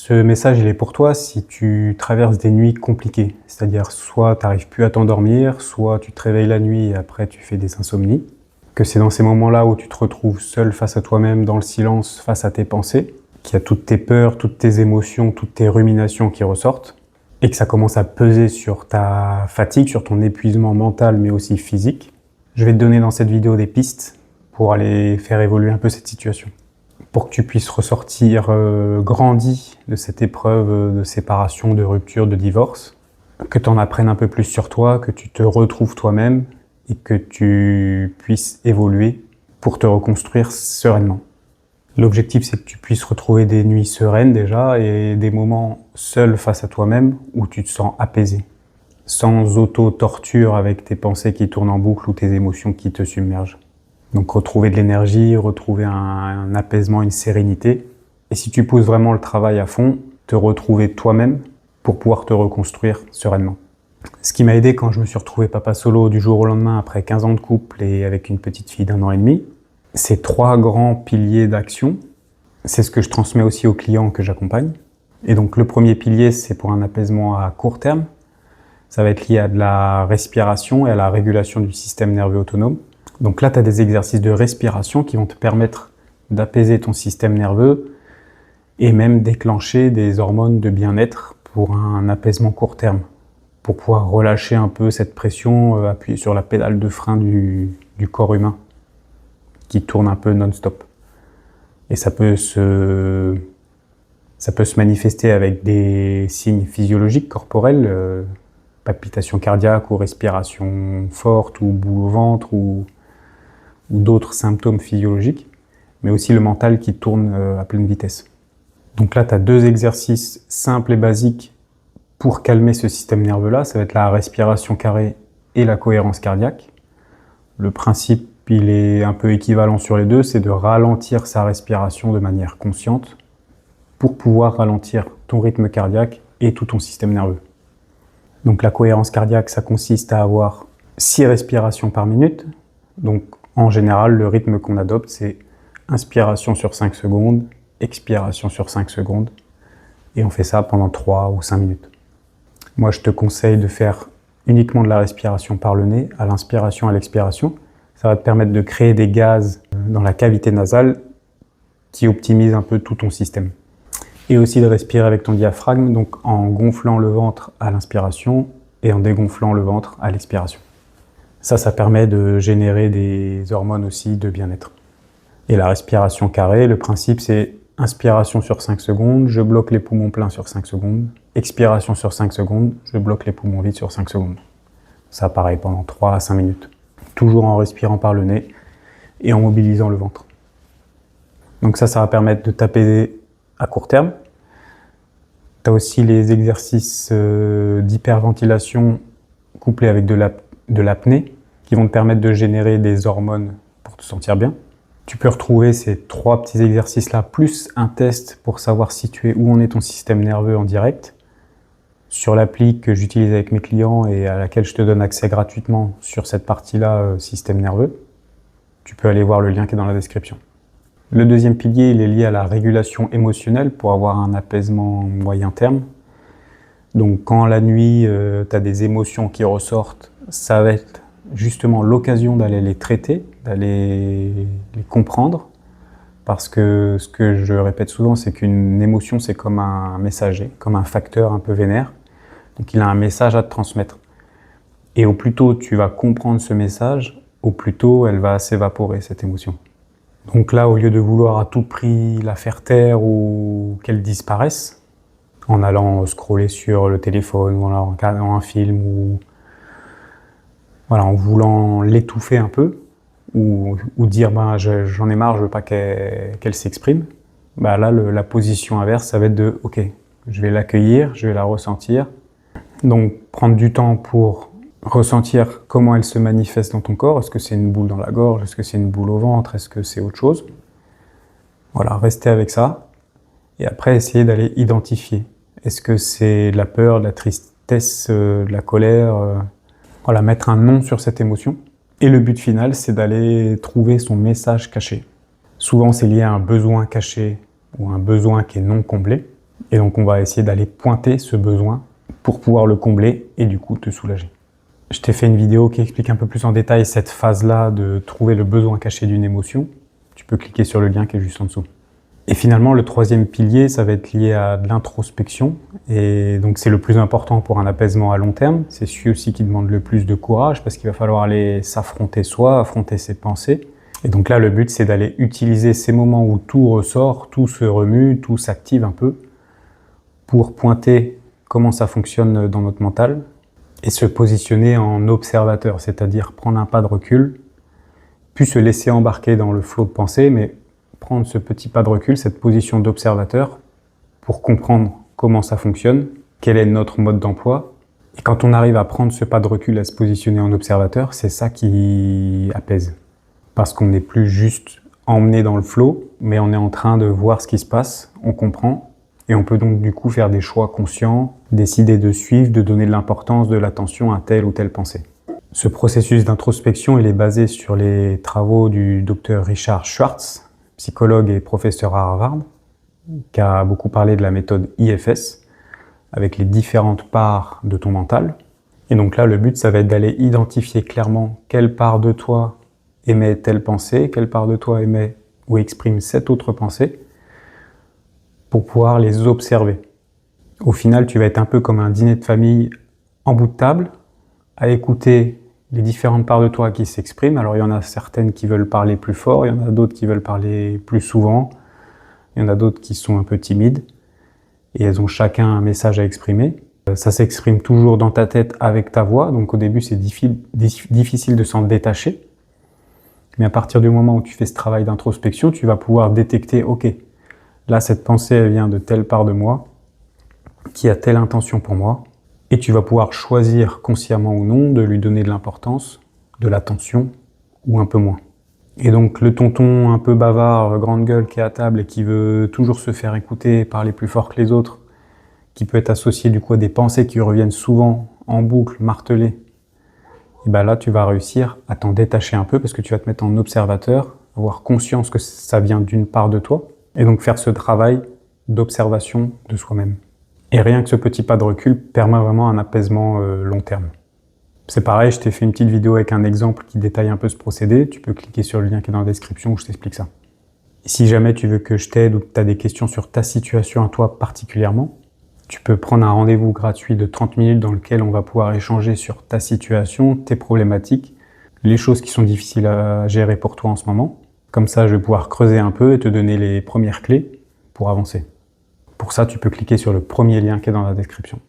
Ce message, il est pour toi si tu traverses des nuits compliquées. C'est-à-dire, soit tu n'arrives plus à t'endormir, soit tu te réveilles la nuit et après tu fais des insomnies. Que c'est dans ces moments-là où tu te retrouves seul face à toi-même, dans le silence, face à tes pensées, qu'il y a toutes tes peurs, toutes tes émotions, toutes tes ruminations qui ressortent, et que ça commence à peser sur ta fatigue, sur ton épuisement mental, mais aussi physique. Je vais te donner dans cette vidéo des pistes pour aller faire évoluer un peu cette situation. Pour que tu puisses ressortir grandi de cette épreuve de séparation, de rupture, de divorce, que tu en apprennes un peu plus sur toi, que tu te retrouves toi-même et que tu puisses évoluer pour te reconstruire sereinement. L'objectif, c'est que tu puisses retrouver des nuits sereines déjà et des moments seuls face à toi-même où tu te sens apaisé, sans auto-torture avec tes pensées qui tournent en boucle ou tes émotions qui te submergent. Donc retrouver de l'énergie, retrouver un apaisement, une sérénité. Et si tu pousses vraiment le travail à fond, te retrouver toi-même pour pouvoir te reconstruire sereinement. Ce qui m'a aidé quand je me suis retrouvé papa solo du jour au lendemain après 15 ans de couple et avec une petite fille d'1 an et demi, c'est 3 grands piliers d'action. C'est ce que je transmets aussi aux clients que j'accompagne. Et donc le premier pilier, c'est pour un apaisement à court terme. Ça va être lié à de la respiration et à la régulation du système nerveux autonome. Donc là, tu as des exercices de respiration qui vont te permettre d'apaiser ton système nerveux et même déclencher des hormones de bien-être pour un apaisement court terme, pour pouvoir relâcher un peu cette pression, appuyer sur la pédale de frein du corps humain qui tourne un peu non-stop. Et ça peut se manifester avec des signes physiologiques corporels, palpitations cardiaques ou respiration forte ou boule au ventre ou d'autres symptômes physiologiques, mais aussi le mental qui tourne à pleine vitesse. Donc là, tu as 2 exercices simples et basiques pour calmer ce système nerveux-là. Ça va être la respiration carrée et la cohérence cardiaque. Le principe, il est un peu équivalent sur les deux, c'est de ralentir sa respiration de manière consciente pour pouvoir ralentir ton rythme cardiaque et tout ton système nerveux. Donc la cohérence cardiaque, ça consiste à avoir 6 respirations par minute. Donc en général, le rythme qu'on adopte, c'est inspiration sur 5 secondes, expiration sur 5 secondes, et on fait ça pendant 3 ou 5 minutes. Moi, je te conseille de faire uniquement de la respiration par le nez, à l'inspiration, à l'expiration. Ça va te permettre de créer des gaz dans la cavité nasale qui optimisent un peu tout ton système. Et aussi de respirer avec ton diaphragme, donc en gonflant le ventre à l'inspiration et en dégonflant le ventre à l'expiration. Ça permet de générer des hormones aussi de bien-être. Et la respiration carrée, le principe c'est inspiration sur 5 secondes, je bloque les poumons pleins sur 5 secondes, expiration sur 5 secondes, je bloque les poumons vides sur 5 secondes. Ça pareil pendant 3 à 5 minutes. Toujours en respirant par le nez et en mobilisant le ventre. Donc ça va permettre de t'apaiser à court terme. Tu as aussi les exercices d'hyperventilation couplés avec de l'apnée qui vont te permettre de générer des hormones pour te sentir bien. Tu peux retrouver ces 3 petits exercices-là, plus un test pour savoir situer où en est ton système nerveux en direct, sur l'appli que j'utilise avec mes clients et à laquelle je te donne accès gratuitement sur cette partie-là, système nerveux. Tu peux aller voir le lien qui est dans la description. Le deuxième pilier, il est lié à la régulation émotionnelle pour avoir un apaisement moyen terme. Donc quand la nuit, tu as des émotions qui ressortent, ça va être justement l'occasion d'aller les traiter, d'aller les comprendre. Parce que ce que je répète souvent, c'est qu'une émotion, c'est comme un messager, comme un facteur un peu vénère. Donc il a un message à te transmettre. Et au plus tôt tu vas comprendre ce message, au plus tôt elle va s'évaporer, cette émotion. Donc là, au lieu de vouloir à tout prix la faire taire ou qu'elle disparaisse, en allant scroller sur le téléphone ou en regardant un film ou voilà, en voulant l'étouffer un peu ou dire j'en ai marre, je veux pas qu'elle s'exprime, là la position inverse, ça va être de ok, je vais l'accueillir, je vais la ressentir. Donc prendre du temps pour ressentir comment elle se manifeste dans ton corps. Est-ce que c'est une boule dans la gorge? Est-ce que c'est une boule au ventre? Est-ce que c'est autre chose? Voilà, rester avec ça. Et après, essayer d'aller identifier. Est-ce que c'est de la peur, de la tristesse, de la colère? Voilà, mettre un nom sur cette émotion. Et le but final, c'est d'aller trouver son message caché. Souvent, c'est lié à un besoin caché ou un besoin qui est non comblé. Et donc on va essayer d'aller pointer ce besoin pour pouvoir le combler et du coup te soulager. Je t'ai fait une vidéo qui explique un peu plus en détail cette phase-là de trouver le besoin caché d'une émotion. Tu peux cliquer sur le lien qui est juste en dessous. Et finalement, le troisième pilier, ça va être lié à de l'introspection. Et donc c'est le plus important pour un apaisement à long terme. C'est celui aussi qui demande le plus de courage parce qu'il va falloir aller s'affronter soi, affronter ses pensées. Et donc là, le but, c'est d'aller utiliser ces moments où tout ressort, tout se remue, tout s'active un peu pour pointer comment ça fonctionne dans notre mental et se positionner en observateur, c'est-à-dire prendre un pas de recul, puis se laisser embarquer dans le flot de pensée, mais prendre ce petit pas de recul, cette position d'observateur, pour comprendre comment ça fonctionne, quel est notre mode d'emploi. Et quand on arrive à prendre ce pas de recul, à se positionner en observateur, c'est ça qui apaise. Parce qu'on n'est plus juste emmené dans le flot, mais on est en train de voir ce qui se passe, on comprend, et on peut donc du coup faire des choix conscients, décider de suivre, de donner de l'importance, de l'attention à telle ou telle pensée. Ce processus d'introspection, il est basé sur les travaux du Dr Richard Schwartz, psychologue et professeur à Harvard, qui a beaucoup parlé de la méthode IFS, avec les différentes parts de ton mental. Et donc là, le but, ça va être d'aller identifier clairement quelle part de toi émet telle pensée, quelle part de toi émet ou exprime cette autre pensée, pour pouvoir les observer. Au final, tu vas être un peu comme un dîner de famille en bout de table, à écouter les différentes parts de toi qui s'expriment. Alors il y en a certaines qui veulent parler plus fort, il y en a d'autres qui veulent parler plus souvent, il y en a d'autres qui sont un peu timides, et elles ont chacun un message à exprimer. Ça s'exprime toujours dans ta tête avec ta voix, donc au début c'est difficile de s'en détacher. Mais à partir du moment où tu fais ce travail d'introspection, tu vas pouvoir détecter, ok, là cette pensée elle vient de telle part de moi, qui a telle intention pour moi, et tu vas pouvoir choisir consciemment ou non de lui donner de l'importance, de l'attention ou un peu moins. Et donc le tonton un peu bavard, grande gueule qui est à table et qui veut toujours se faire écouter, parler plus fort que les autres, qui peut être associé du coup à des pensées qui reviennent souvent en boucle, martelées, et ben là tu vas réussir à t'en détacher un peu parce que tu vas te mettre en observateur, avoir conscience que ça vient d'une part de toi, et donc faire ce travail d'observation de soi-même. Et rien que ce petit pas de recul permet vraiment un apaisement long terme. C'est pareil, je t'ai fait une petite vidéo avec un exemple qui détaille un peu ce procédé. Tu peux cliquer sur le lien qui est dans la description où je t'explique ça. Et si jamais tu veux que je t'aide ou que tu as des questions sur ta situation à toi particulièrement, tu peux prendre un rendez-vous gratuit de 30 minutes dans lequel on va pouvoir échanger sur ta situation, tes problématiques, les choses qui sont difficiles à gérer pour toi en ce moment. Comme ça, je vais pouvoir creuser un peu et te donner les premières clés pour avancer. Pour ça, tu peux cliquer sur le premier lien qui est dans la description.